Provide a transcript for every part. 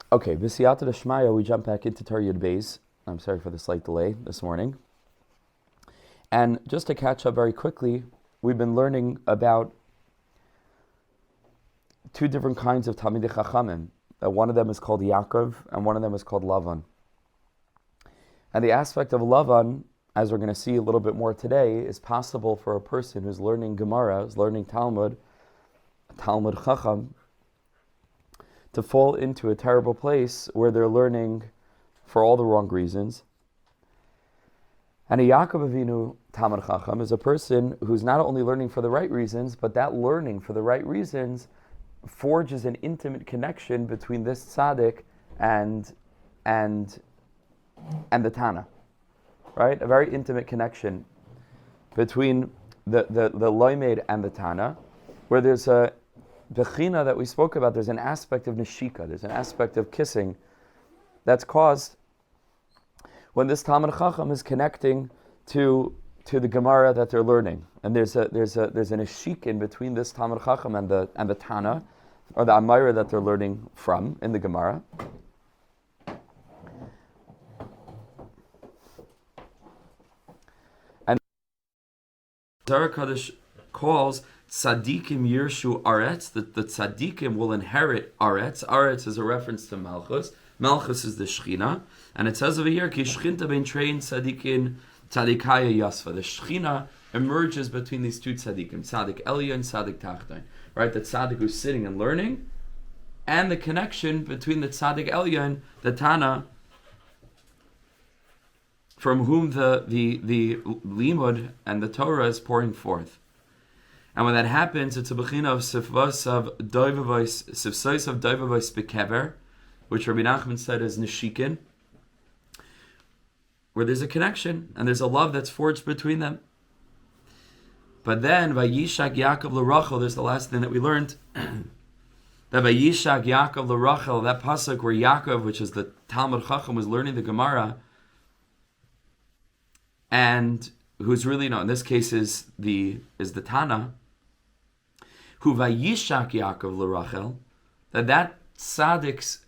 Okay, B'siyata D'Shmaya, we jump back into Torah Beis. I'm sorry for the slight delay this morning. And just to catch up very quickly, we've been learning about two different kinds of Talmidei Chachamim. One of them is called Yaakov, and one of them is called Lavan. And the aspect of Lavan, as we're going to see a little bit more today, is possible for a person who's learning Gemara, who's learning Talmud Chacham, to fall into a terrible place where they're learning for all the wrong reasons. And a Yaakov Avinu Talmud Chacham is a person who's not only learning for the right reasons, but that learning for the right reasons forges an intimate connection between this tzaddik and the Tana, right? A very intimate connection between the Loimed and the Tana, where there's a Bechina that we spoke about. There's an aspect of neshika, there's an aspect of kissing that's caused when this Talmud Chacham is connecting to the Gemara that they're learning, and there's an neshik in between this Talmud Chacham and the Tana, or the Amayra that they're learning from in the Gemara. And Zohar Kadosh calls Tzadikim Yirshu Aretz, that the Tzadikim will inherit Aretz. Aretz is a reference to Malchus. Malchus is the Shechina. And it says over here, Ki Shechinta ben Trein Tzadikin Tzadikaya Yasva. The Shechina emerges between these two Tzadikim, Tzadik Elyon and Tzadik Tachton. Right, the Tzadik who's sitting and learning, and the connection between the Tzadik Elyon, the Tana, from whom the Limud and the Torah is pouring forth. And when that happens, it's a bechina of sifvos of doivavos bekever, which Rebbe Nachman said is nishikin, where there's a connection and there's a love that's forged between them. But then vayishak Yaakov l'Rachel, there's the last thing that we learned. That vayishak Yaakov l'Rachel, that pasuk where Yaakov, which is the Talmud Chacham, was learning the Gemara, and who's really, in this case is the Tana, who vayishak Yaakov l'Rachel, that tzaddik's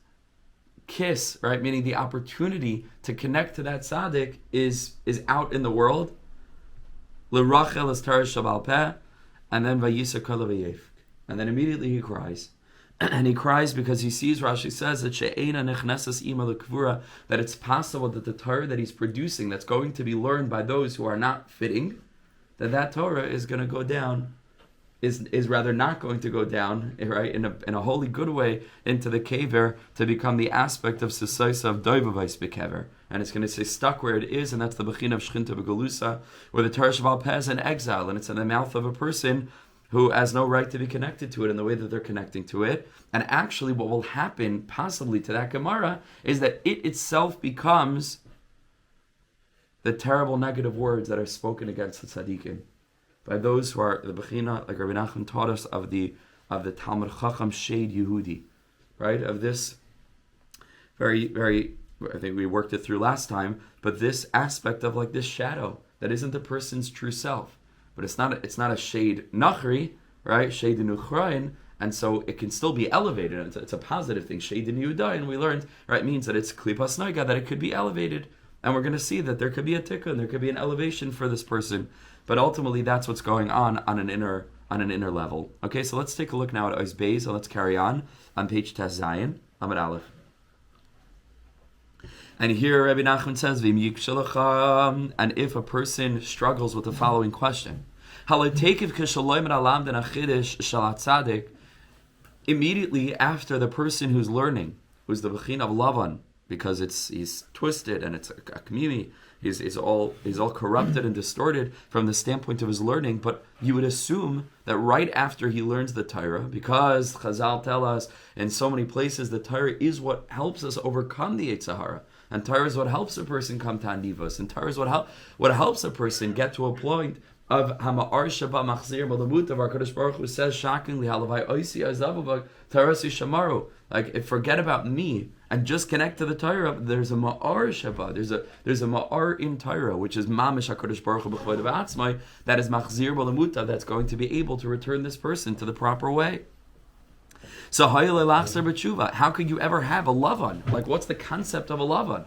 kiss, right, meaning the opportunity to connect to that tzaddik is out in the world. L'Rachel is Torah Shabal Peh, and then vayisa kol v'yef, and then immediately he cries. And he cries because he sees, Rashi says, that she'eina nechnesas ima l'kvura, that it's possible that the Torah that he's producing, that's going to be learned by those who are not fitting, that Torah is going to go down, is rather not going to go down, right, in a holy good way into the kever, to become the aspect of sesaisa of doivavais bekever. And it's going to stay stuck where it is, and that's the bechina of shchinta begalusa, where the Torah Shaval Peh is in exile, and it's in the mouth of a person who has no right to be connected to it in the way that they're connecting to it. And actually what will happen possibly to that Gemara is that it itself becomes the terrible negative words that are spoken against the tzaddikim by those who are the Bechina, like Rebbe Nachman taught us, of the Talmud Chacham Shade Yehudi, right? Of this very, very, I think we worked it through last time, but this aspect of like this shadow that isn't the person's true self. But it's not a shade nachri, right? Shade nuchrain, and so it can still be elevated. It's a positive thing. Shade Yehuda, and we learned, right, means that it's klipas noiga, that it could be elevated, and we're going to see that there could be a tikkun, there could be an elevation for this person. But ultimately, that's what's going on an inner level. Okay, so let's take a look now at Ois Beis, so let's carry on page Tes Zayin, Amud Aleph. And here Rebbe Nachman says, and if a person struggles with the following question, immediately after the person who's learning, who's the Bechina of Lavan, because he's twisted and it's a community, he's all corrupted and distorted from the standpoint of his learning, but you would assume that right after he learns the Torah, because Chazal tell us in so many places the Torah is what helps us overcome the Yetzer Hara. And Torah is what helps a person come to Anivos. And Torah is what helps a person get to a point of Hama'ar Shabbat Machzir Malamut of our Kadosh Baruch Hu says, Shakin Lihalavai Oisi Azavavak Tarasi Shamaru. Like, forget about me and just connect to the Torah. There's a Ma'ar Shabbat. There's a Ma'ar in Torah, which is Mamish HaKadosh Baruch Hu B'chvod V'atzmai, that is Machzir Malamut, that's going to be able to return this person to the proper way. So how could you ever have a lavan? Like, what's the concept of a lavan?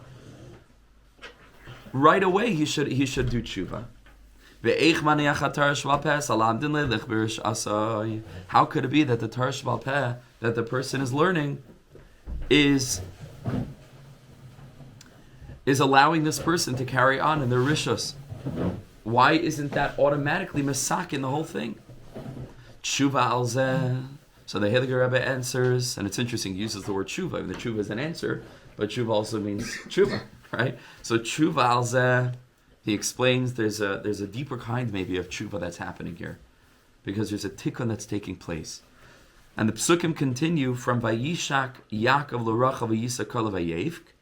Right away, he should do tshuva. How could it be that the Torah Sheba'al Peh that the person is learning is allowing this person to carry on in their rishos? Why isn't that automatically masak in the whole thing? Tshuva al zeh. So the Heilige Rebbe answers, and it's interesting, he uses the word tshuva. The tshuva is an answer, but tshuva also means tshuva, right? So tshuva al zeh, he explains there's a deeper kind maybe of tshuva that's happening here, because there's a tikkun that's taking place. And the psukim continue from Vayishak Yaakov l'Rachel v'Yisakol v'Yevk.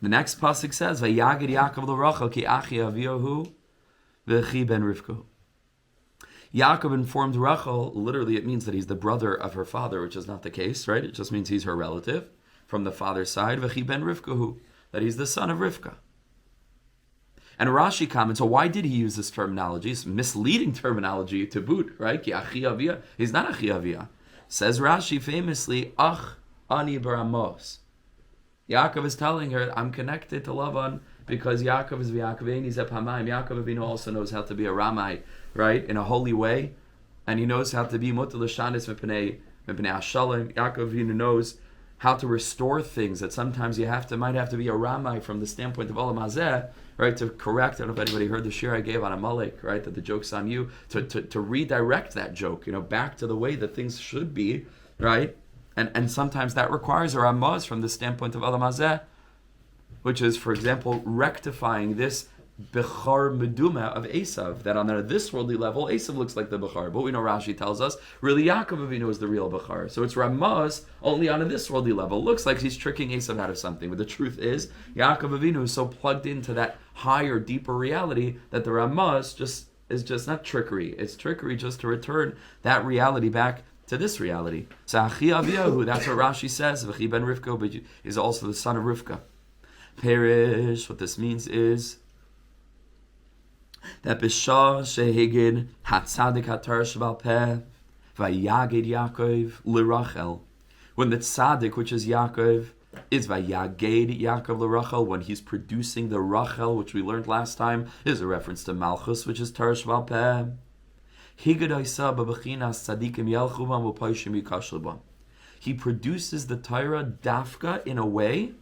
The next pasuk says Vayagid Yaakov l'Rachel ki achi aviyahu v'chi ben Rivka. Yaakov informed Rachel, literally it means that he's the brother of her father, which is not the case, right? It just means he's her relative from the father's side, v'chi ben Rivkahu, that he's the son of Rivka. And Rashi comments, so why did he use this terminology? It's misleading terminology to boot, right? Ki achi aviyah. He's not achi aviyah. Says Rashi famously, ach ani baramos. Yaakov is telling her, I'm connected to Lavan because Yaakov is v'Yaakoveini zeh pamayim. Yaakov Avinu also knows how to be a Ramai, right, in a holy way, and he knows how to be mutal l'shanis mipnei hashalim. Yaakov Avinu knows how to restore things that sometimes you might have to be a Ramai from the standpoint of Olam Hazeh, right, to correct. I don't know if anybody heard the shir I gave on Amalek, right, that the joke's on you, to redirect that joke, back to the way that things should be, right, and sometimes that requires a Ramaz from the standpoint of Olam Hazeh, which is, for example, rectifying this Bechar Meduma of Esav, that on this worldly level, Esav looks like the Bechar, but we know Rashi tells us, really Yaakov Avinu is the real Bechar. So it's Ramaz only on this worldly level. Looks like he's tricking Esav out of something, but the truth is, Yaakov Avinu is so plugged into that higher, deeper reality that the Ramaz is just not trickery. It's trickery just to return that reality back to this reality. So Achi Aviyahu, that's what Rashi says, V'chi ben Rivka, but is also the son of Rivka. Perish, what this means is that B'shah shehigid hatzadik haTorah Sheba'al Peh vayagid Yaakov l'Rachel, when the tzaddik, which is Yaakov, is vayagid Yaakov l'Rachel, when he's producing the Rachel, which we learned last time, is a reference to Malchus, which is Torah Sheba'al Peh. Higid oisa b'bechinas tzadikim yelchu bam u'poishim yikashlu bam. He produces the Torah dafka in a way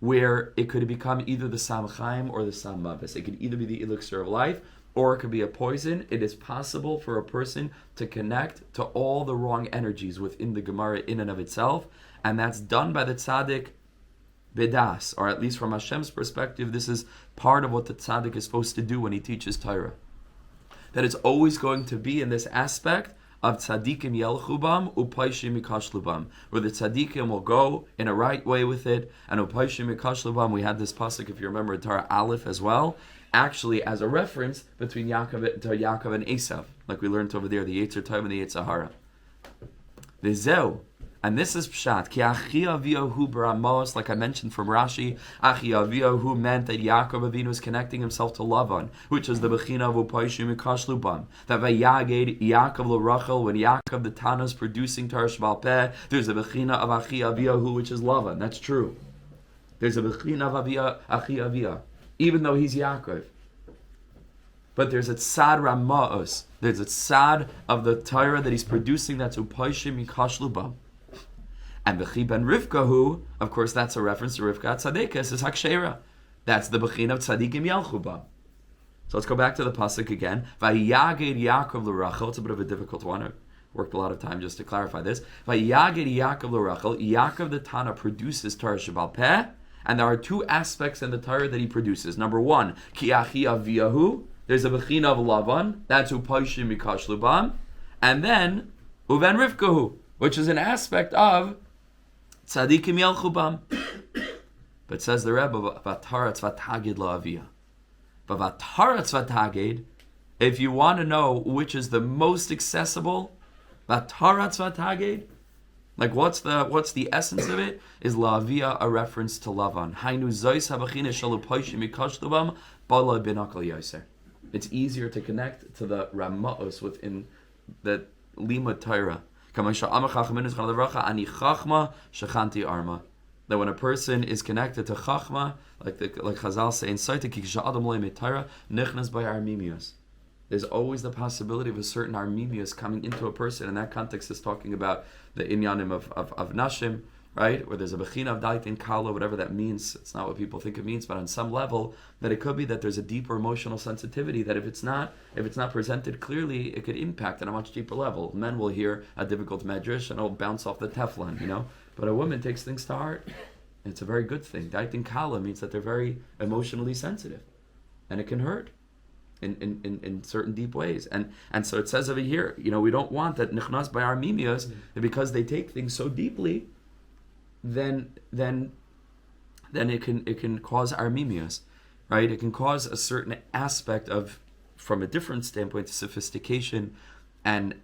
where it could become either the Sam Chaim or the Sam Mavis. It could either be the elixir of life or it could be a poison. It is possible for a person to connect to all the wrong energies within the Gemara in and of itself, and that's done by the tzaddik bedas, or at least from Hashem's perspective, this is part of what the tzaddik is supposed to do when he teaches Torah. That it's always going to be in this aspect of tzaddikim yelchubam upaishim mikashlubam, where the tzaddikim will go in a right way with it, and upaishim mikashlubam. We had this pasuk, if you remember, in Torah Aleph as well, actually as a reference between Yaakov and Esav, like we learned over there, the Yetzer Tov and the Yetzer Hara. V'zeu, and this is pshat. Ki achi aviyahu baramos, like I mentioned from Rashi, achi aviyahu meant that Yaakov Avinu is connecting himself to Lavan, which is the bechina of upaishim mikashlubam. That vayaged Yaakov l'Rachel, when Yaakov the Tana is producing Torah Sheba'al Peh, there's a bechina of achi aviyahu, which is Lavan. That's true. There's a bechina of achi aviyah, even though he's Yaakov. But there's a tzad rama'os. There's a tzad of the Torah that he's producing that's upaishim mikashlubam. And B'chi ben Rivkahu, of course, that's a reference to Rivka Tzaddikas, is Hakshera. That's the B'chin of Tzaddikim Yelchuba. So let's go back to the pasuk again. Vayaged Yaakov l'Rachel. It's a bit of a difficult one. I worked a lot of time just to clarify this. Vayaged Yaakov l'Rachel. Yaakov the Tana produces Torah Sheba'al Peh, and there are two aspects in the Torah that he produces. Number one, Ki achi aviyahu. There's a B'chin of Lavan. That's Upaishim Mikashlubam. And then Uven Rivkahu, which is an aspect of Tzadikim Yelchubam. But says the Rebbe, Vataratz Vatagid La'aviyah. But Vataratz Vatagid, if you want to know which is the most accessible, Vataratz Vatagid, like what's the essence of it, is La'aviyah, a reference to Lavan. Hainu Zois Habachine Shalupoishim Mikashlubam, Bala Binakal Yoser. It's easier to connect to the Rama'os within the Limud Torah. That when a person is connected to Chochmah, like Chazal say in Saitik, there's always the possibility of a certain armimius coming into a person. And that context is talking about the inyanim of nashim, right? Where there's a bechina of daitin kala, whatever that means. It's not what people think it means, but on some level, that it could be that there's a deeper emotional sensitivity that if it's not presented clearly, it could impact on a much deeper level. Men will hear a difficult medrash and it'll bounce off the Teflon, But a woman takes things to heart. It's a very good thing. Daitin kala means that they're very emotionally sensitive, and it can hurt in certain deep ways. And so it says over here, we don't want that nichnas by our mimias, because they take things so deeply, then it can cause armimias, right? It can cause a certain aspect of, from a different standpoint, sophistication and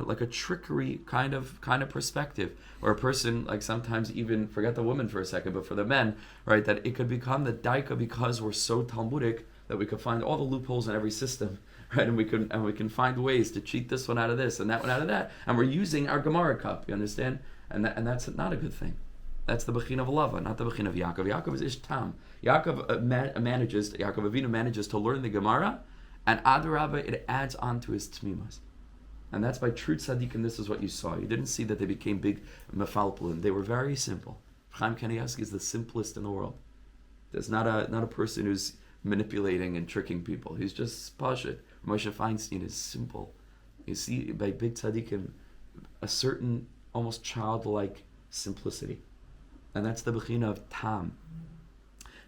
like a trickery kind of perspective, or a person, like sometimes even, forget the woman for a second, but for the men, right, that it could become the daika because we're so Talmudic that we could find all the loopholes in every system, right, and we can find ways to cheat this one out of this and that one out of that, and we're using our Gemara cup, you understand, and that's not a good thing. That's the bechin of lava, not the bechin of Yaakov. Yaakov is ish tam. Yaakov Avinu manages to learn the Gemara, and adarabba, it adds on to his tmimas. And that's by true tzaddikim. This is what you saw. You didn't see that they became big mefalpelin. They were very simple. Chaim Kanievsky is the simplest in the world. There's not a person who's manipulating and tricking people. He's just pashut. Moshe Feinstein is simple. You see by big tzaddikim a certain almost childlike simplicity, and that's the bechina of tam.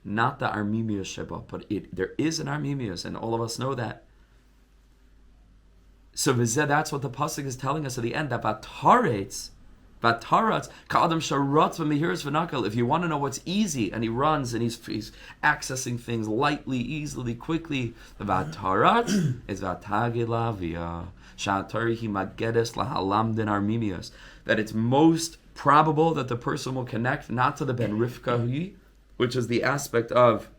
Not the armimius sheba, but there is an armimius, and all of us know that. So that's what the pasuk is telling us at the end, that vataretz, ka'adam sharat v'mehiras v'nakal. If you want to know what's easy, and he runs and he's accessing things lightly, easily, quickly, the vataretz is vatagid lavia shatarihi magedes lahalamdin armimius. That it's most probable that the person will connect not to the ben rivka, which is the aspect of,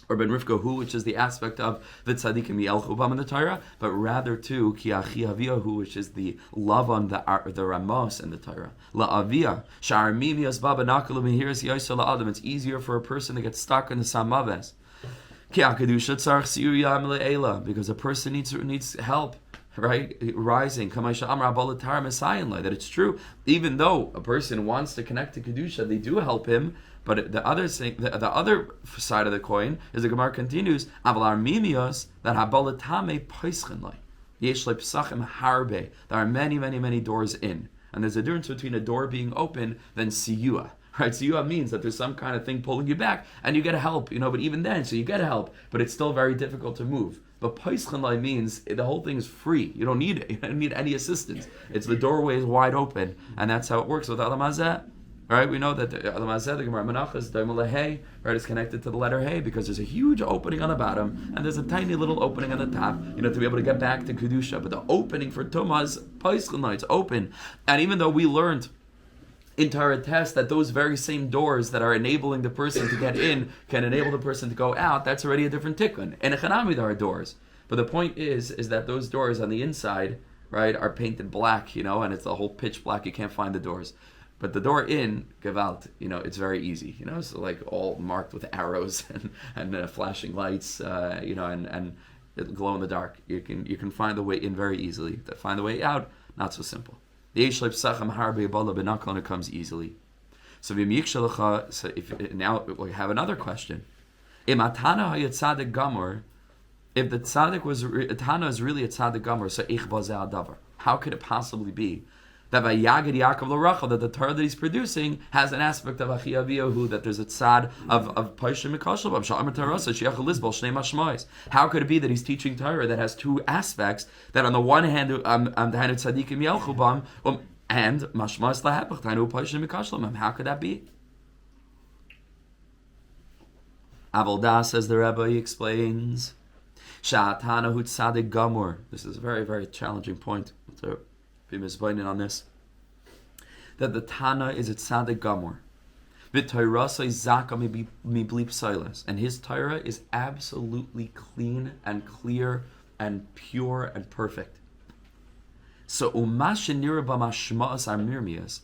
or ben rivka hu, which is the aspect of the tzaddikim yelchubam in the Torah, but rather to ki achi aviyahu, which is the love on the ramos in the Torah. La aviyah sha'armimias baba nakalu mehiras yaisa la'adam. It's easier for a person to get stuck in the samaves. Ki akadusha tzarich SHIURIM le'ela, because a person needs help, right? Rising. That it's true. Even though a person wants to connect to kedusha, they do help him. But the other thing, the other side of the coin is the Gemara continues, that there are many, many, many doors in. And there's a difference between a door being open than siyua. Right? Siyua means that there's some kind of thing pulling you back and you get help, but even then, so you get help, but it's still very difficult to move. But Paischenlai means the whole thing is free. You don't need any assistance. It's the doorway is wide open, and that's how it works with Alamazeh. Right, we know that the Gemara Menachos, right, is connected to the letter Hey, because there's a huge opening on the bottom and there's a tiny little opening on the top, to be able to get back to Kedusha. But the opening for Tumah is Paischenlai, it's open. And even though we learned in Torah test that those very same doors that are enabling the person to get in can enable the person to go out, that's already a different tikkun. In a Chanami there are doors. But the point is that those doors on the inside, right, are painted black, and it's the whole pitch black, you can't find the doors. But the door in Gewalt, it's very easy, so like all marked with arrows and flashing lights, and glow in the dark. You can find the way in very easily. To find the way out, not so simple. The Eishlep Sacham Harbe Bala Benakon comes easily. So if now we have another question. If the tzaddik was Tana is really a tzaddik gamor, so ich bazeh adavar. How could it possibly be that by Yagid Yaakov L'Rachel, that the Torah that he's producing has an aspect of Achi Aviyahu, that there's a tzad of Paishim Mikashalbam, Sha'amar Tarasa, Shiach Elizbal, Shnei Mashmois. How could it be that he's teaching Torah that has two aspects, that on the one hand, the hand of Tzadikim Yelchubam, and Mashmois Lahepach, Tainu Paishim Mikashalbam? How could that be? Avalda, says the Rebbe, he explains, Sha'atana Hu Tzadik Gamor. This is a very, very challenging point. So, be misbinding on this, that the Tana is a tzaddik gamor. V'toirasa is zaka mi bleep silas, and his Torah is absolutely clean and clear and pure and perfect. So umashinira b'mashma'as armirmias,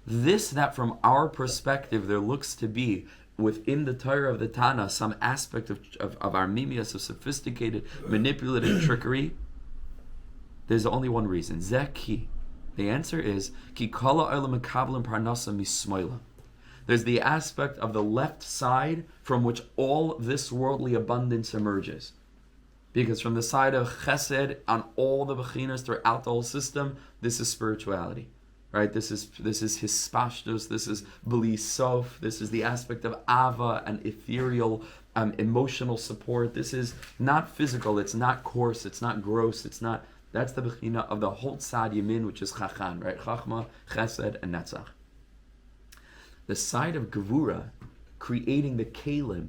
this that from our perspective there looks to be within the Torah of the Tana some aspect of armimias, of sophisticated, manipulative trickery, there's only one reason. Zeki. The answer is ki kala olam mekablim parnasa mismoila. There's the aspect of the left side from which all this worldly abundance emerges. Because from the side of chesed on all the bechinas throughout the whole system, this is spirituality. Right? This is hispashtus, this is beli sof, this is the aspect of ava and ethereal emotional support. This is not physical, it's not coarse, it's not gross, that's the bechina of the whole tzad yamin, which is chachan, right? Chochmah, chesed, and netzach. The side of gevura, creating the kalim,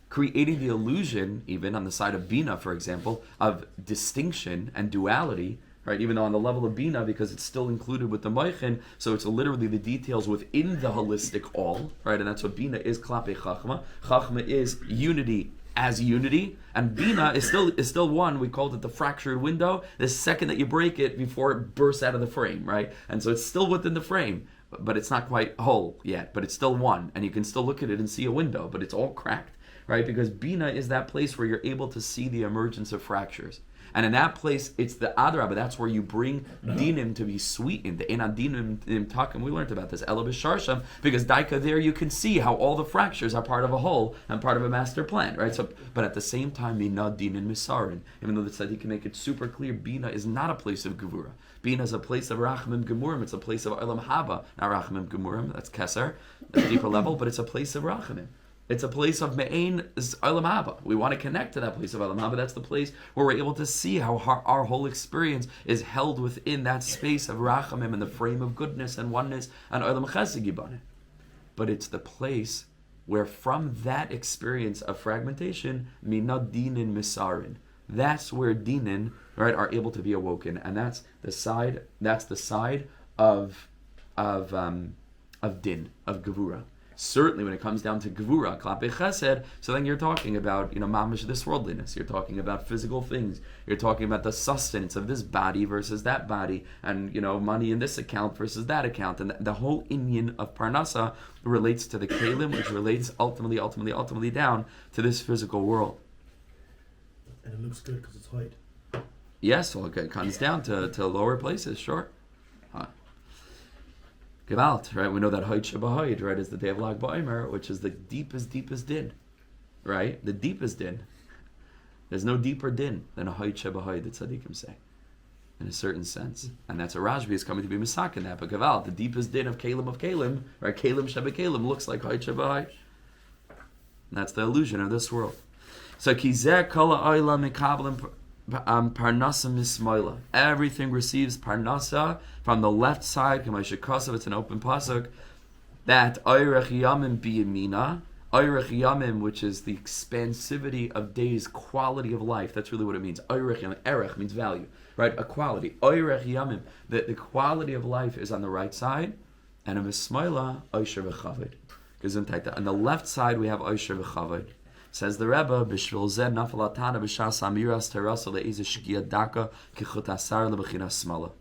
creating the illusion, even on the side of Binah, for example, of distinction and duality, right? Even though on the level of Binah, because it's still included with the Moichin, so it's literally the details within the holistic all, right? And that's what Binah is, klape Chochmah. Chochmah is unity as unity, and Binah is still one. We called it the fractured window. The second that you break it, before it bursts out of the frame, right? And so it's still within the frame, but it's not quite whole yet, but it's still one, and you can still look at it and see a window, but it's all cracked, right? Because Binah is that place where you're able to see the emergence of fractures. And in that place, it's the Adrabah. That's where you bring dinim to be sweetened. The Eina dinim takim. We learned about this. Ela b'sharsham, because daika there you can see how all the fractures are part of a whole and part of a master plan, right? So, but at the same time, Binah dinim misarin. Even though the tzaddik can make it super clear, Binah is not a place of gevura. Binah is a place of rachamim gemurim. It's a place of olam haba. Not rachamim gemurim. That's keser, a deeper level, but it's a place of rachamim. It's a place of me'ain olam haba. We want to connect to that place of olam haba. That's the place where we're able to see how our whole experience is held within that space of rachamim and the frame of goodness and oneness and olam chesed yibane. But it's the place where from that experience of fragmentation, mina dinin misarin. That's where dinin, right, are able to be awoken, and that's the side of din, of gevura. Certainly when it comes down to gevura, klape chesed, so then you're talking about, mamish, this worldliness. You're talking about physical things. You're talking about the sustenance of this body versus that body, and, money in this account versus that account. And the whole inyan of parnasa relates to the kalim, which relates ultimately down to this physical world. And it looks good because it's height. Yes, well, it comes down to lower places, sure. Gewalt, right? We know that Hoyd Shabbahoyd, right, is the day of Lag Ba'omer, which is the deepest din, right? The deepest din. There's no deeper din than a Hoyd Shabbahoyd, the tzaddikim say, in a certain sense. And that's a Rashbi is coming to be misak in that. But Gewalt, the deepest din of Kalim, right? Kalim Shabbat looks like Hoyd Shabbahoyd. And that's the illusion of this world. So Kizeh Kala Oila Mikablim Parnasa Mismoila. Everything receives Parnasa from the left side. It's an open pasuk. That Oirech Yamim Biyamina. Oirech Yamim, which is the expansivity of days, quality of life. That's really what it means. Oirech Yamim. Erech means value, right? A quality. Oirech Yamim. The quality of life is on the right side. And a Mismoila, Oisher V'chavod. On the left side, we have Oisher V'chavod. Says the Rebbe, B'shvil zeh nafal atana b'shas amiras terasa le'eze shgia daka kichut asar le'bechina smala.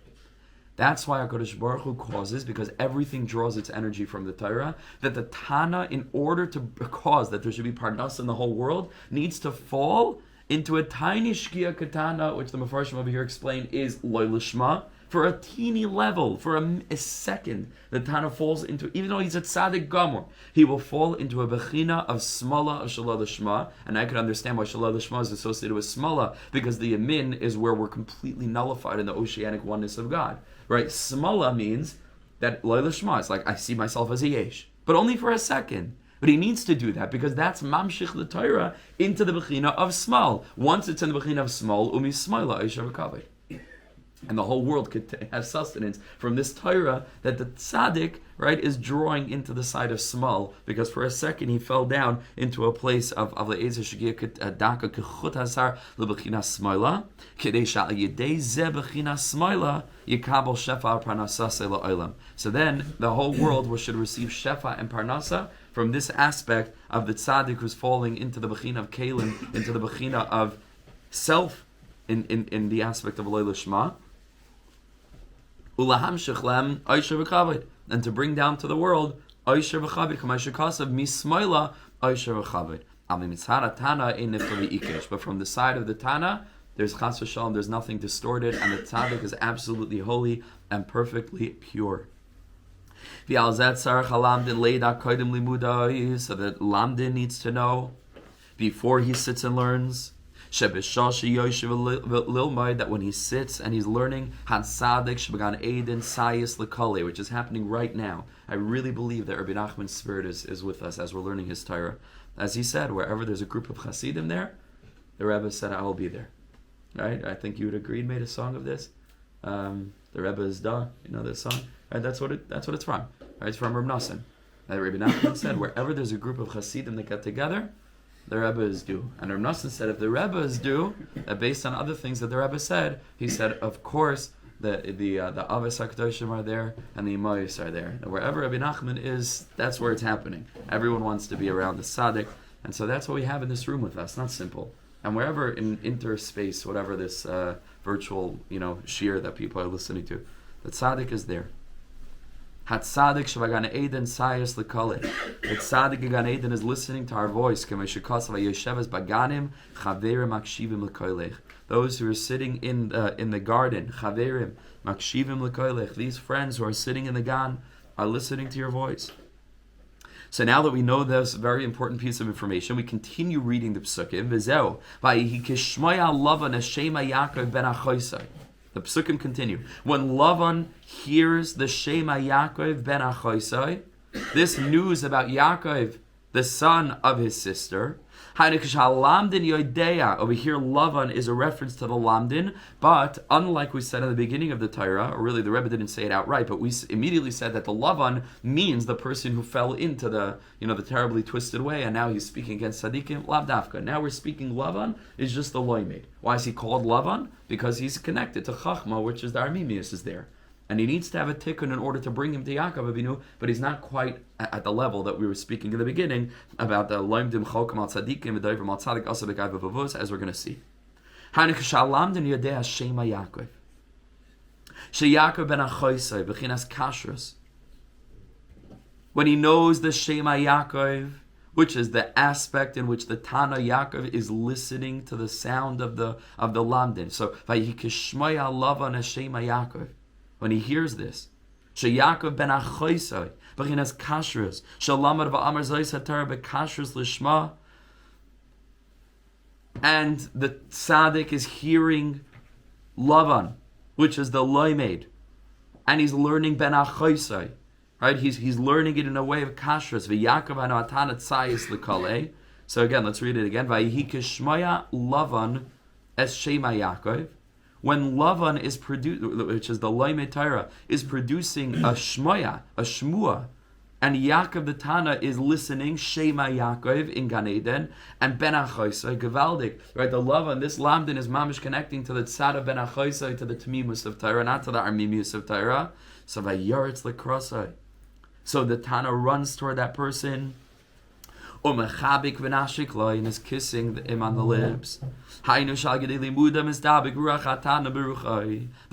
That's why HaKadosh Baruch Hu causes, because everything draws its energy from the Torah, that the Tana, in order to cause that there should be parnas in the whole world, needs to fall into a tiny shgia katana, which the Mefarshim over here explain is loy lishma, for a teeny level, for a second, the Tana falls into, even though he's a tzaddik gamor, he will fall into a bechina of smala of shalal lishma, and I can understand why shalal lishma is associated with smala, because the yamin is where we're completely nullified in the oceanic oneness of God, right? Smala means that loy lishma, it's like I see myself as a yesh, but only for a second. But he needs to do that because that's mamshich the Torah into the bechina of smal. Once it's in the bechina of smal, umi smala aishav kavod. And the whole world could have sustenance from this Torah that the tzaddik, right, is drawing into the side of smal, because for a second he fell down into a place of the Ezer Shgia Daka Kechut Hasar Lebechina Smaila, Kedei Shal Yedei Ze Bechina Smaila Yikabel Shefa Parnasa La'olam. So then the whole world should receive Shefa and Parnasa from this aspect of the tzaddik who's falling into the Bechina of Kalim, into the Bechina of self in the aspect of Eloi Lishma. Ulahamshich lem oisher v'chavod, and to bring down to the world oisher v'chavod, k'masher kasav mismoila oisher v'chavod. But from the side of the Tana, there's chas v'shalom, there's nothing distorted, and the tzaddik is absolutely holy and perfectly pure. So that lamdin needs to know before he sits and learns that when he sits and he's learning, which is happening right now. I really believe that Rebbe Nachman's spirit is with us as we're learning his Torah. As he said, wherever there's a group of Hasidim there, the Rebbe said, I will be there. Right? I think you would agree, made a song of this. The Rebbe is da, you know this song? Right? That's what it's from. Right? It's from Rebbe Nachman. Rebbe Nachman said, wherever there's a group of Hasidim that get together, the Rebbe is due. And Rebbe Nachman said, if the Rebbe is due, based on other things that the Rebbe said, he said, of course, the Avos HaKadoshim are there and the Imayos are there. And wherever Rebbe Nachman is, that's where it's happening. Everyone wants to be around the Tzaddik, and so that's what we have in this room with us. Not simple. And wherever in interspace, whatever this virtual, shiur that people are listening to, the Tzaddik is there. Hatzadik Shavagan Eden Sayas Lekale. The Tzaddik Gan Eden is listening to our voice. Baganim Chaverim Makshivim Lekoilech. Those who are sitting in the garden, Chaverim Makshivim Lekoilech. These friends who are sitting in the Gan are listening to your voice. So now that we know this very important piece of information, we continue reading the Psukim. V'zeu Vayihi Kishmoya Lavan Shema Yaakov ben Achoisai. The Psukim continue. When Lavan hears the Shema Yaakov ben Achoisai, this news about Yaakov, the son of his sister, over here Lavan is a reference to the Lamdin, but unlike we said in the beginning of the Torah, or really the Rebbe didn't say it outright, but we immediately said that the Lavan means the person who fell into the terribly twisted way, and now he's speaking against Tzadikim, Lavdafka. Now we're speaking Lavan is just the loymaid. Why is he called Lavan? Because he's connected to Chochmah, which is the Armimius is there. And he needs to have a tikkun in order to bring him to Yaakov Avinu, but he's not quite at the level that we were speaking in the beginning about the loimdim chokim al tzadikim v'doivim al tzadik asa b'gai v'vavos, as we're going to see. Hanik shalamdin yodei Shema Yaakov. Sheyaakov ben Achoisai b'chinas kashrus. When he knows the Shema Yaakov, which is the aspect in which the Tana Yaakov is listening to the sound of the lamdin. So vayikishmoya lavan Shema Yaakov. When he hears this, Sheyakov ben Achoisai, b'chinas kashrus, shalamad va'amar zayis haTorah b'kashrus lishma, and the tzaddik is hearing Lavan, which is the loymaid, and he's learning ben Achoisai, right? He's learning it in a way of kashrus. V'Yaakov anu atana tzayis l'kalei. So again, let's read it again. Vayihi kishmoya Lavan es Shema Yaakov. When Lavan is which is the Loimei Torah, is producing a shmoya, a shmua, and Yaakov the Tana is listening, Shema Yaakov in Gan Eden, and Ben Achoisai, Gevaldik, right? The Lavan, this Lamdin is mamish connecting to the Tzad of Ben Achoisai, to the Tmimus of Torah, not to the Armimius of Torah. So Vayaretz Lekrosai. So the Tana runs toward that person, Umechabik v'nashik lo, and is kissing him on the lips. The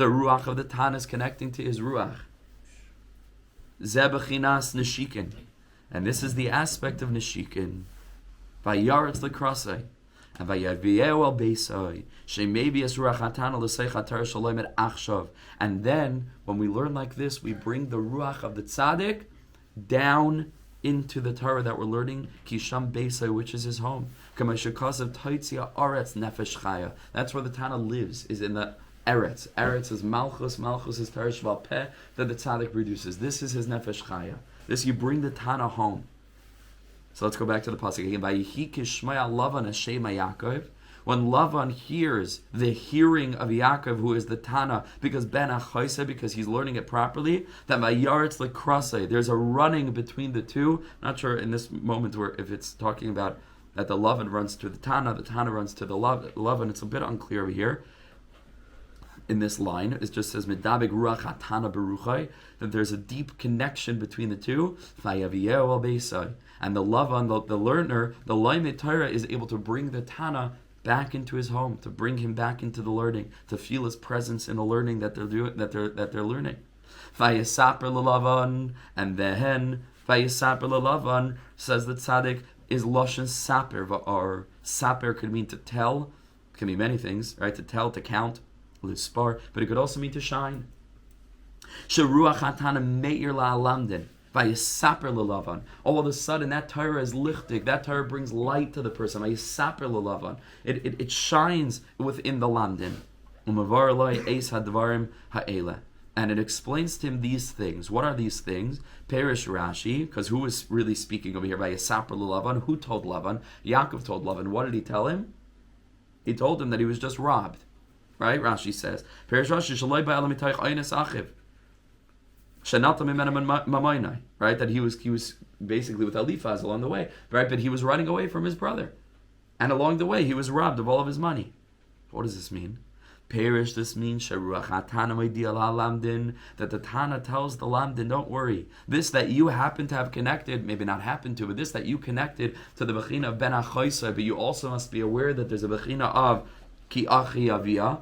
ruach of the Tana is connecting to his ruach. Zebechinas neshikin, and this is the aspect of neshikin. Vayaretz lekrasai, and vayavieu al beisai. Shemaybe es ruach hatana l'seich Torah shalom et achshav. And then, when we learn like this, we bring the ruach of the tzaddik down into the Torah that we're learning, Kisham Beisai, which is his home. That's where the Tana lives, is in the Eretz. Eretz is Malchus, Malchus is Torah Shval Peh, that the Tzaddik produces. This is his Nefesh Chaya. This, you bring the Tana home. So let's go back to the pasuk again. Vayihi kishmaya Lavan es Shema Yaakov. When Lavan hears the hearing of Yaakov, who is the Tana, because Ben Achoisai, because he's learning it properly, that Vayaretz lekrasai, there's a running between the two. Not sure in this moment where if it's talking about that the Lavan runs to the Tana runs to the Lavan. It's a bit unclear over here. In this line, it just says Medabig Ruach Hatana Beruchai, that there's a deep connection between the two. Vayavieu al Beisai, and the Lavan, the learner, the Loimei Torah, is able to bring the Tana back into his home, to bring him back into the learning, to feel his presence in the learning that they're learning. Vayesaper lelavan, and then Vayesaper lelavan says that tzaddik is loshen saper, or saper could mean to tell, can mean many things, right? To tell, to count, lispar, but it could also mean to shine. Sheruach hatana meir la'alamdin. Vayesaper lelavan. All of a sudden, that Torah is lichtig. That Torah brings light to the person. Vayesaper lelavan. It shines within the lamdin. Umavar loy eis hadvarim ha'ela. And it explains to him these things. What are these things? Perish Rashi, because who is really speaking over here? Vayesaper lelavan. Who told Lavan? Yaakov told Lavan. What did he tell him? He told him that he was just robbed. Right? Rashi says. Perish Rashi shaloi ba'elam mitayich aynes achiv. Right, that he was basically with Eliphaz along the way, right? But he was running away from his brother, and along the way he was robbed of all of his money. What does this mean? Perish. This means that the Tana tells the Lamdin, don't worry. This that you happen to have connected, maybe not happen to, but this that you connected to the Bechina of Ben Achoisai, but you also must be aware that there's a Bechina of Ki Achi Aviyah,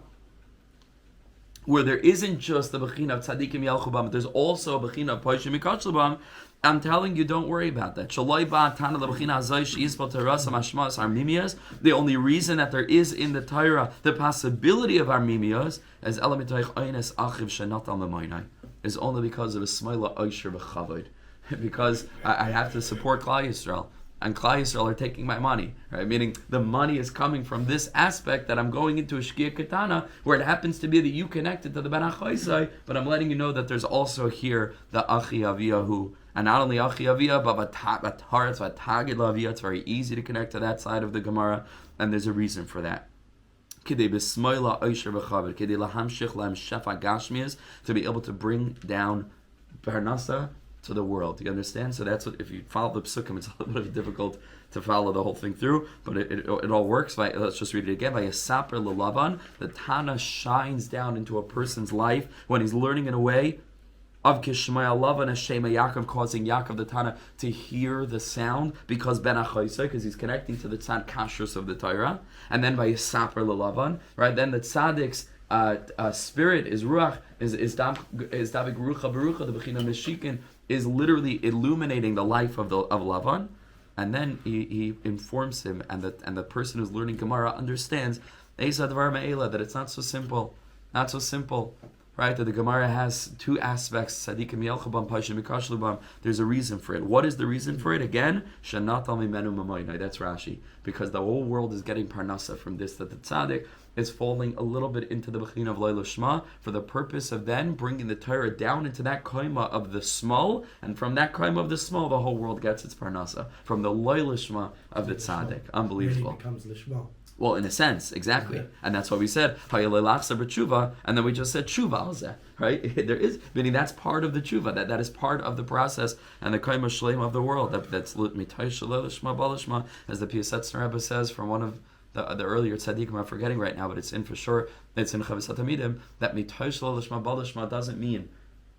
where there isn't just the Bechina of Tzadikim Yelchu Bam, but there's also a Bechina of Poishim Mikachel Bam. I'm telling you, don't worry about that. The only reason that there is in the Torah the possibility of Armimias is only because of a Smaila Oisher B'Chavod. Because I have to support Klal Yisrael. And Klal Yisrael are taking my money, right? Meaning the money is coming from this aspect that I'm going into a Shkia Ketana, where it happens to be that you connected to the Ben Achoisai, but I'm letting you know that there's also here the Achi Aviyahu, and not only Achi Aviyah, but Bataretz, Batagid Laviyah. It's very easy to connect to that side of the Gemara, and there's a reason for that. To be able to bring down Parnasa to the world. Do you understand? So that's what, if you follow the psukim, it's a little bit difficult to follow the whole thing through, but it all works. Let's just read it again. Vayesaper lelavan, the Tana shines down into a person's life when he's learning in a way of Kishmaya Lavan Hashem Yaakov, causing Yaakov the Tana to hear the sound because Ben Achoisai, because he's connecting to the tzad kashrus of the Torah, and then Vayesaper lelavan, right? Then the tzaddik's spirit is ruach, is dabik rucha berucha, the bechina meshikin, is literally illuminating the life of Lavan, and then he informs him, and the person who's learning Gemara understands that it's not so simple, right? That the Gemara has two aspects, tzadikim yelchabam, pashim mikashlubam. There's a reason for it. What is the reason for it? Again, shanatal mimenu mamayna. That's Rashi, because the whole world is getting parnasa from this, that the tzaddik is falling a little bit into the Bechina of Leila Shema for the purpose of then bringing the Torah down into that koima of the small, and from that koima of the small, the whole world gets its parnasa from the Leila Shema of the tzaddik. Unbelievable. Really becomes Lishma. Well, in a sense, exactly, and that's why we said tshuva, and then we just said tshuva alzeh, right? There is, meaning that's part of the tshuva, that is part of the process and the kaima shleim of the world. That's mitay shalel shma balashma, as the Piasetzner Rebbe says from one of the earlier tzaddikim. I'm forgetting right now, but it's in for sure. It's in Chavis HaTamidim that mitay shalel shma balashma doesn't mean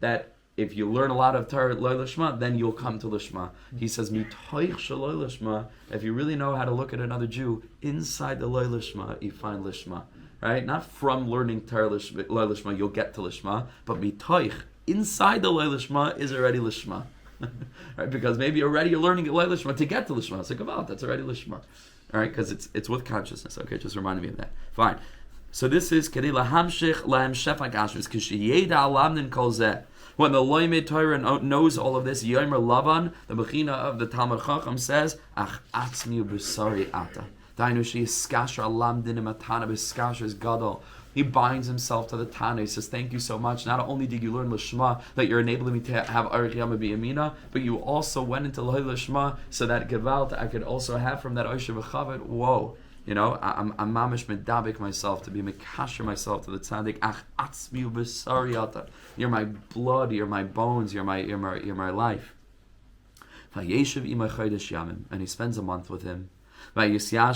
that if you learn a lot of Torah Lishma, then you'll come to Lishma. He says, Mitoich Shaloi Lishma, if you really know how to look at another Jew, inside the Loi Lishma, you find Lishma. Right? Not from learning Torah Loi Lishma, you'll get to Lishma, but Mitoich, inside the Loi Lishma, is already Lishma. Right? Because maybe already you're learning Loi Lishma to get to Lishma. It's like, oh, that's already Lishma. All right? Because it's with consciousness. Okay, just reminding me of that. Fine. So this is Kedei Lahamshich Lahem Shefak Ashvis, Kishiyeda Alamnin Kol Zeh. When the Loimei Torah knows all of this, Yomer Lavan, the Bechina of the Talmud Chacham says, Ach atzmi b'sari ata. Dainu she is skasher alam dinim atana b'skasher is gadol. He binds himself to the Tana. He says, thank you so much. Not only did you learn Lishma, that you're enabling me to have R Yaakov Klein, but you also went into Lohi Lishma, so that Gewalt I could also have from that Oisha V'chavit. Whoa. You know, I'm mamish medabik myself to be mekasher myself to the tzaddik. Ach atzmi b'sari ata. You're my blood. You're my bones. You're my life. Vayeshiv imay chodesh yamim, and he spends a month with him. Then he's able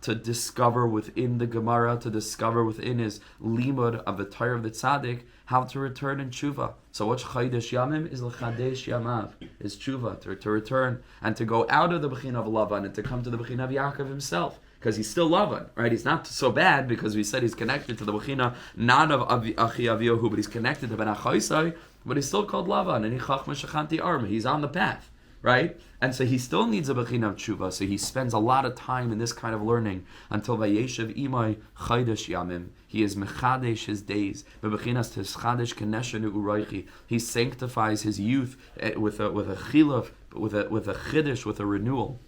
to discover within the Gemara, to discover within his limud of the Torah of the tzaddik, how to return in tshuva. So what's chodesh yamim is l'chadesh yamav, is tshuva, to return and to go out of the Bechina of Lavan and to come to the Bechina of Yaakov himself. because he's still Lavan, right? He's not so bad because we said he's connected to the Bechina, not of Achi Aviyahu, but he's connected to Ben Achaisai, but he's still called Lavan, and he Chochmah Shechanti Arma. He's on the path, right? And so he still needs a Bechina of Tshuva, so he spends a lot of time in this kind of learning until Vayeshev Imai Chaydesh Yamim. He is Mechadesh his days. Bebechinas Tischadesh Keneshenu Uraychi. He sanctifies his youth with a chiluf, with a chiddush, with a renewal.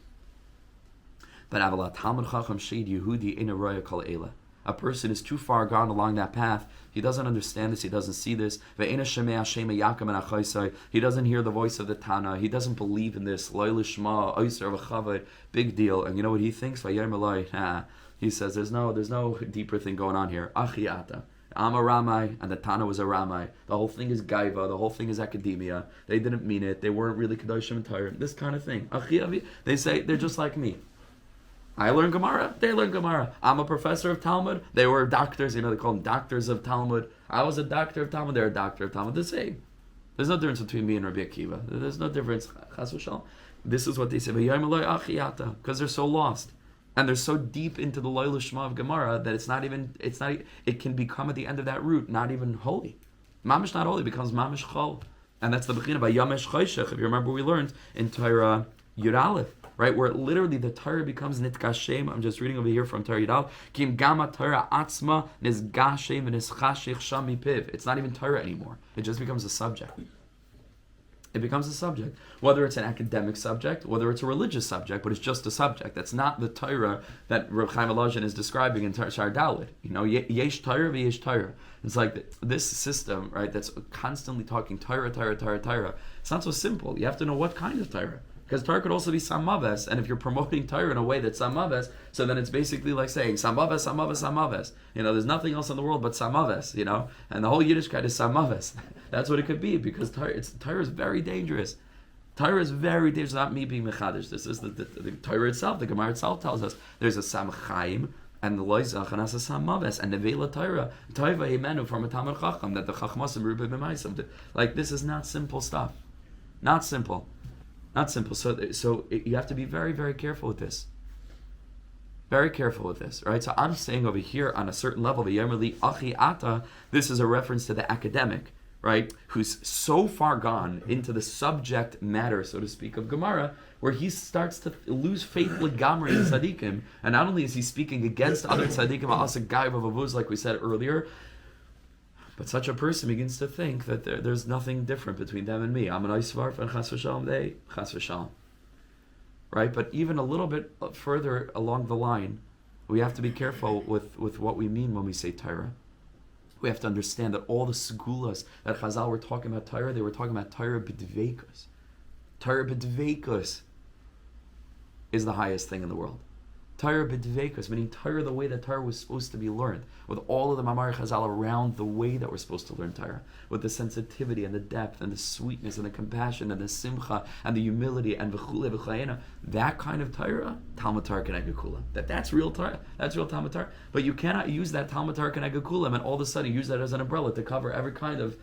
But Avalat Talmud Chacham Sheid Yehudi in a Roya Kol Eila. A person is too far gone along that path. He doesn't understand this. He doesn't see this. He doesn't hear the voice of the Tana. He doesn't believe in this. Big deal. And you know what he thinks? He says, there's no deeper thing going on here. Achiata. I'm a Ramai, and the Tana was a Ramai. The whole thing is Gaiva. The whole thing is academia. They didn't mean it. They weren't really Kedoshim and Torah. This kind of thing. Achiavi. They say they're just like me. I learn Gemara, they learn Gemara. I'm a professor of Talmud, they were doctors, they call them doctors of Talmud. I was a doctor of Talmud, they're a doctor of Talmud. The same. There's no difference between me and Rabbi Akiva. There's no difference. This is what they say, because they're so lost. And they're so deep into the Loy Lishma of Gemara that it can become at the end of that route not even holy. Mamish not holy, becomes Mamish Chol. And that's the Bechina by Yamesh Choshech, if you remember we learned in Torah Yud Aleph. Right, where literally the Torah becomes nitgashem. I'm just reading over here from Torah Yidal. Kim gama Torah atzma nizgashem v'nischashich shami piv. It's not even Torah anymore. It just becomes a subject. It becomes a subject. Whether it's an academic subject, whether it's a religious subject, but it's just a subject. That's not the Torah that Reb Chaim Volozhin is describing in Shar Daled. Yesh Torah v'yesh Torah. It's like this system, right, that's constantly talking Torah. It's not so simple. You have to know what kind of Torah. Because Torah could also be Samaves, and if you're promoting Torah in a way that's Samaves, so then it's basically like saying Samaves. There's nothing else in the world but Samaves, and the whole Yiddishkeit is Samaves. That's what it could be, because Torah is very dangerous. Torah is very dangerous, not me being Mechadish. This is the Torah itself, the Gemara itself tells us there's a Samchaim, and the Loizach, and as a Samaves, and the Vela Torah, Toiva Himenu from a Tamar Chacham, that the Chachmasim Ruba B'maisam did. Like, this is not simple stuff. Not simple. Not simple. So you have to be very, very careful with this. Very careful with this, right? So I'm saying over here on a certain level, this is a reference to the academic, right? Who's so far gone into the subject matter, so to speak, of Gemara, where he starts to lose faith legamri in tzaddikim. And not only is he speaking against other tzaddikim, also guy of avuz, like we said earlier, but such a person begins to think that there's nothing different between them and me. I'm an Eisvarf and Chas v'shalom, they Chas v'shalom. Right? But even a little bit further along the line, we have to be careful with what we mean when we say Torah. We have to understand that all the segulas that Chazal were talking about Torah, they were talking about Torah b'dveikus. Torah b'dveikus is the highest thing in the world. Torah b'dveikus, meaning Torah the way that Torah was supposed to be learned, with all of the Mamar Chazal around the way that we're supposed to learn Torah, with the sensitivity and the depth and the sweetness and the compassion and the simcha and the humility and v'chule v'chayena. That kind of Torah, Talmud Torah Keneged Kulam. That's real Torah. That's real Talmud Torah. But you cannot use that Talmud Torah Keneged Kulam and all of a sudden use that as an umbrella to cover every kind of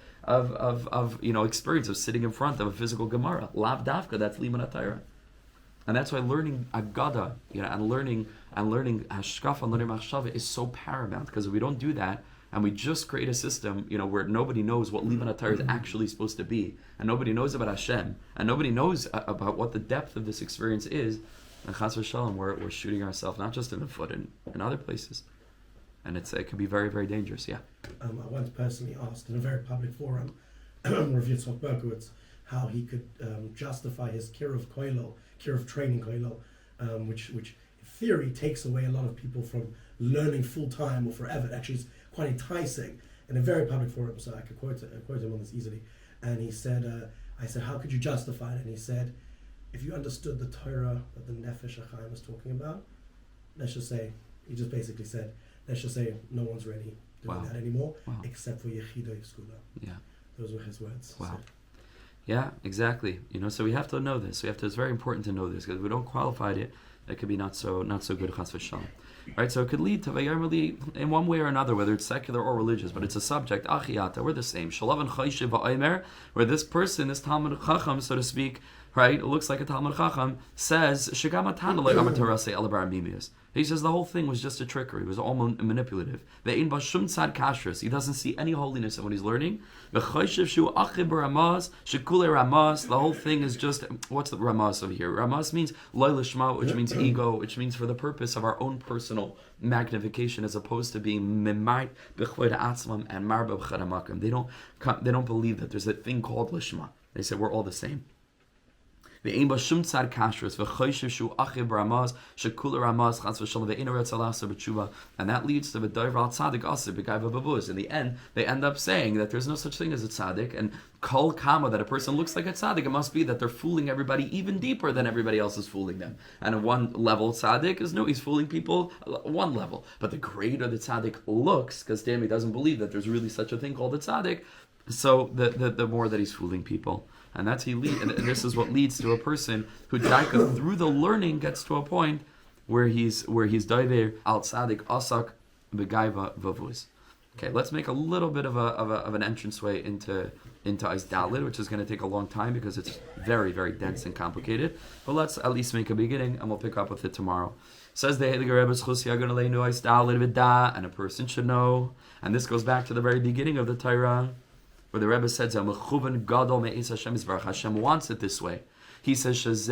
experience of sitting in front of a physical Gemara. Lav Dafka, that's Liman Torah. And that's why learning Agada, and learning Hashkafa and learning Machshava is so paramount. Because if we don't do that, and we just create a system, where nobody knows what Liman Torah is actually supposed to be, and nobody knows about Hashem, and nobody knows about what the depth of this experience is, and Chas v'Shalom, we're shooting ourselves not just in the foot, in other places, and it can be very, very dangerous. Yeah. I once personally asked in a very public forum, Rav Yitzchak Berkowitz, how he could justify his Kiruv training koilo, which in theory takes away a lot of people from learning full time or forever. Actually, it's quite enticing in a very public forum, so I could quote him on this easily. And he said, I said, how could you justify it? And he said, if you understood the Torah that the Nefesh HaChaim was talking about, let's just say, he just basically said, let's just say no one's really doing that anymore, except for Yechidei Skula. Yeah. Those were his words. Wow. So. Yeah, exactly. So we have to know this. It's very important to know this, because if we don't qualify it, it could be not so good, chas v'shalom. Right? So it could lead to vayarmeli in one way or another, whether it's secular or religious, but it's a subject, achiyata, we're the same. Shalav and chayshiv va'aymer, where this person, this Talmud Chacham, so to speak, right? It looks like a Talmud Chacham says, he says the whole thing was just a trickery. It was all manipulative. He doesn't see any holiness in what he's learning. The whole thing is just, what's the Ramaz over here? Ramaz means loy lishma, which means ego, which means for the purpose of our own personal magnification, as opposed to being mimait b'chvod atzmam and marba b'chadamakim. They don't believe that there's a thing called lishma. They say we're all the same. And that leads to the in the end, they end up saying that there's no such thing as a tzaddik, and kol kama, that a person looks like a tzaddik, it must be that they're fooling everybody even deeper than everybody else is fooling them. And at one level, tzaddik is he's fooling people one level, but the greater the tzaddik looks, because damn, he doesn't believe that there's really such a thing called a tzaddik, so the more that he's fooling people. And and this is what leads to a person who daika through the learning gets to a point where he's daiver al tzadik asak begaiva vavuz. Okay, let's make a little bit of an entranceway into Ais Dalid, which is going to take a long time because it's very, very dense and complicated. But let's at least make a beginning, and we'll pick up with it tomorrow. Says the Heilige Rebbe Ais Dalid v'da, and a person should know. And this goes back to the very beginning of the Torah, where the Rebbe says, Hashem wants it this way. He says, this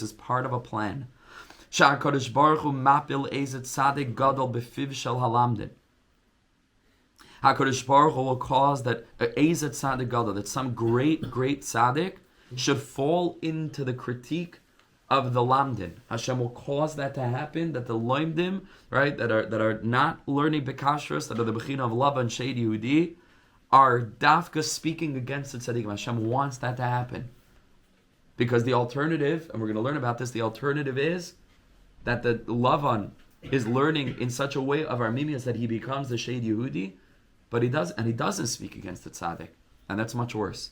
is part of a plan. HaKadosh Baruch Hu mapil ezet tzadik gadol befiv shel halamdin. HaKadosh Baruch Hu will cause that ezet tzadik gadol, that some great tzaddik should fall into the critique of the lamdin. Hashem will cause that to happen, that the loimdim, right, that are not learning bekashrus, that are the bechina of lava and shade Yehudi, are dafka speaking against the tzaddikim. Hashem wants that to happen. Because the alternative, and we're going to learn about this, the alternative is that the Lavan is learning in such a way of Armenians that he becomes the Shade Yehudi, but he doesn't speak against the tzaddik, and that's much worse,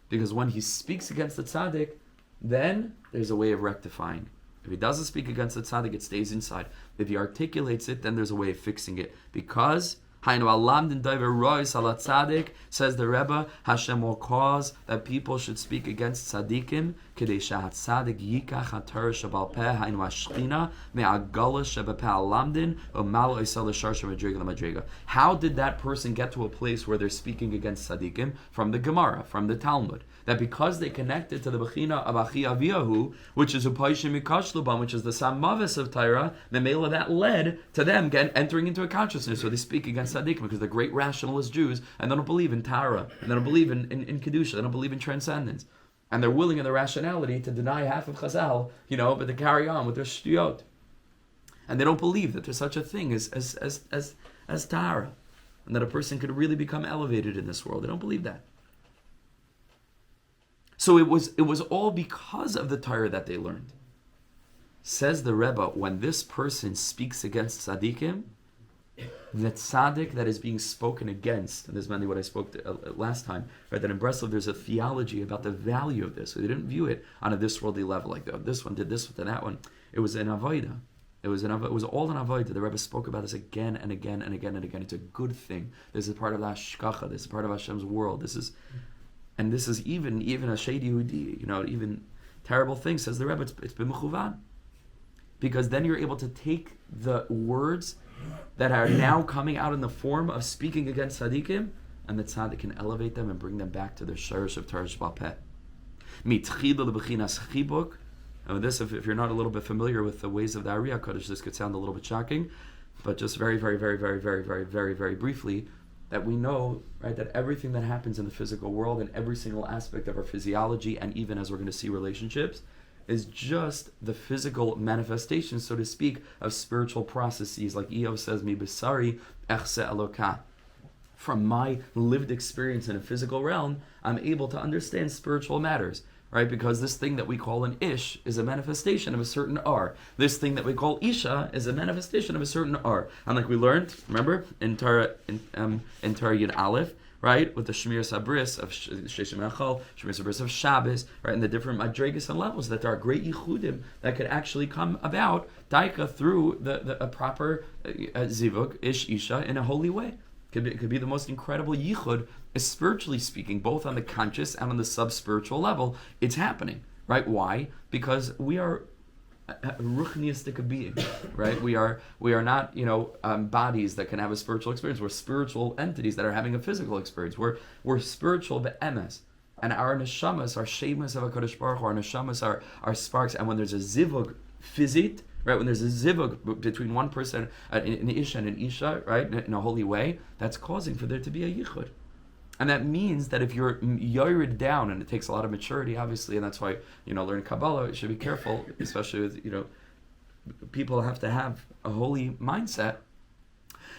because when he speaks against the tzaddik, then there's a way of rectifying. If he doesn't speak against the tzaddik, it stays inside. If he articulates it, then there's a way of fixing it, because says the Rebbe, Hashem will cause that people should speak against tzaddikim, how did that person get to a place where they're speaking against tzaddikim? From the Gemara, from the Talmud. That because they connected to the Bechina of Achi Aviyahu, which is Upaishim Mikashlubam, which is the Samavis of Torah, Memela, that led to them entering into a consciousness where they speak against tzaddikim, because they're great rationalist Jews, and they don't believe in Torah, and they don't believe in Kedusha, they don't believe in transcendence. And they're willing in their rationality to deny half of Chazal, but to carry on with their shtuyot. And they don't believe that there's such a thing as Torah, and that a person could really become elevated in this world. They don't believe that. So it was all because of the Torah that they learned. Says the Rebbe, when this person speaks against tzaddikim, the tzaddik that is being spoken against, and this is mainly what I spoke to, last time, right? That in Breslov there's a theology about the value of this. So they didn't view it on a this worldly level, like this one did this and that one. It was an avodah. It was all an avodah. The Rebbe spoke about this again and again and again and again. It's a good thing. This is part of the hashkacha. This is part of Hashem's world. This is even a shady Yehudi, even terrible things. Says the Rebbe, it's b'mechuvan, because then you're able to take the words that are now coming out in the form of speaking against tzaddikim, and the tzaddik can elevate them and bring them back to their sharish of Torah Shebal Peh. Mitchila lebechinas chibuk. And this, if you're not a little bit familiar with the ways of the R Yaakov, this could sound a little bit shocking, but just very, very, very, very, very, very, very, very briefly, that we know, right, that everything that happens in the physical world and every single aspect of our physiology, and even as we're going to see relationships, is just the physical manifestation, so to speak, of spiritual processes. Like Eov says, Mi besari echse eloka. From my lived experience in a physical realm, I'm able to understand spiritual matters, right? Because this thing that we call an ish is a manifestation of a certain R. This thing that we call isha is a manifestation of a certain R. And like we learned, remember, in Torah Yud Aleph, right, with the Shmir Sabris of Sheshim Echal, Shmir Sabris of Shabbos, right, and the different madrigas and levels, that there are great yichudim that could actually come about daika through a proper zivuk, ish, isha, in a holy way. It could be the most incredible yichud, spiritually speaking, both on the conscious and on the sub-spiritual level. It's happening, right? Why? Because we are ruchniistic beings, right? We are not, bodies that can have a spiritual experience. We're spiritual entities that are having a physical experience. We're spiritual be'emes. And our neshamas, our shemas of HaKadosh Baruch Hu, our neshamas are sparks. And when there's a zivug physite, right, when there's a zivug between one person, an isha and an isha, right, in a holy way, that's causing for there to be a yichud. And that means that if you're yored down, and it takes a lot of maturity, obviously, and that's why, learn Kabbalah, you should be careful, especially with, people have to have a holy mindset,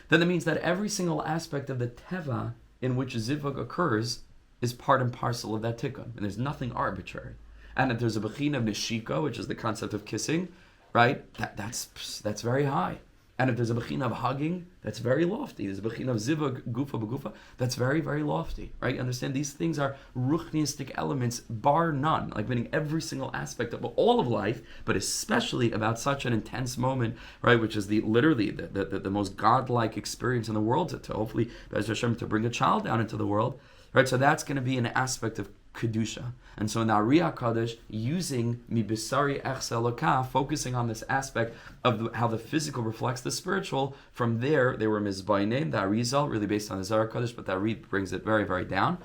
then that means that every single aspect of the teva in which zivug occurs is part and parcel of that tikkun, and there's nothing arbitrary. And if there's a bechina of neshika, which is the concept of kissing, right, that's very high. And if there's a bechina of hugging, that's very lofty. There's a bechina of zivug, gufa b'gufa, that's very, very lofty, right? You understand, these things are ruchniistic elements, bar none, like meaning every single aspect of all of life, but especially about such an intense moment, right, which is literally the most godlike experience in the world, to hopefully, Be'ez Hashem, to bring a child down into the world, right? So that's going to be an aspect of Kedusha. And so in the R Yaakov, using Mi Bisari Echse Elokah, focusing on this aspect of how the physical reflects the spiritual, from there they were Mizbainin, the Arizal, really based on the Zohar Kodesh, but the Ari brings it very, very down.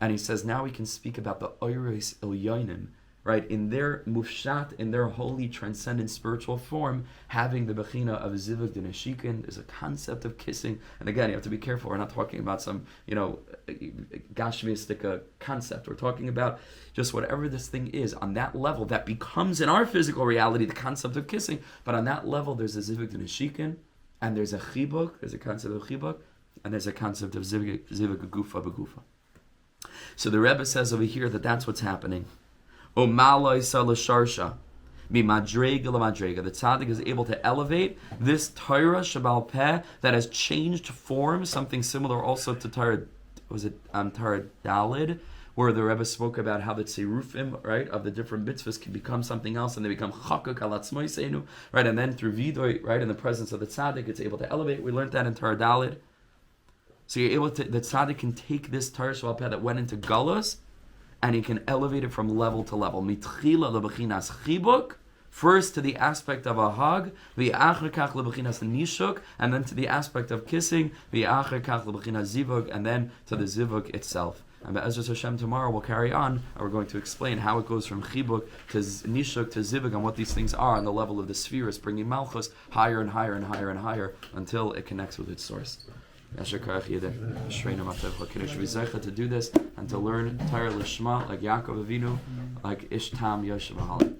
And he says now we can speak about the Oiros Ilyonim, right, in their mufshat, in their holy, transcendent spiritual form, having the bechina of zivug d'neshikin. There's a concept of kissing, and again, you have to be careful. We're not talking about some, gashmistic concept. We're talking about just whatever this thing is on that level that becomes in our physical reality the concept of kissing. But on that level, there's a zivug d'neshikin, and there's a chibuk. There's a concept of chibuk, and there's a concept of zivug gufa b'gufa. So the Rebbe says over here that that's what's happening. The tzaddik is able to elevate this Torah Shabal Peh that has changed form, something similar also to Torah Dalid, where the Rebbe spoke about how the tzirufim, right, of the different mitzvahs can become something else, and they become chakuk alatzmoisenu, right, and then through vidoy, right, in the presence of the tzaddik, it's able to elevate. We learned that in Torah Dalid. So you're able to, the tzaddik can take this Torah Shabal Peh that went into Gullahs, and he can elevate it from level to level. Mitchila lebechinas chibuk, first to the aspect of a hug, v'achar kach lebechinas nishuk, and then to the aspect of kissing, v'achar kach lebechinas zivug, and then to the zivug itself. And Be'ez Hashem, tomorrow we'll carry on, and we're going to explain how it goes from chibuk to nishuk to zivug, and what these things are on the level of the spheres, bringing malchus higher and higher and higher and higher until it connects with its source. To do this and to learn Torah Lishma like Yaakov Avinu, like Ishtam Yoshev Ahalim.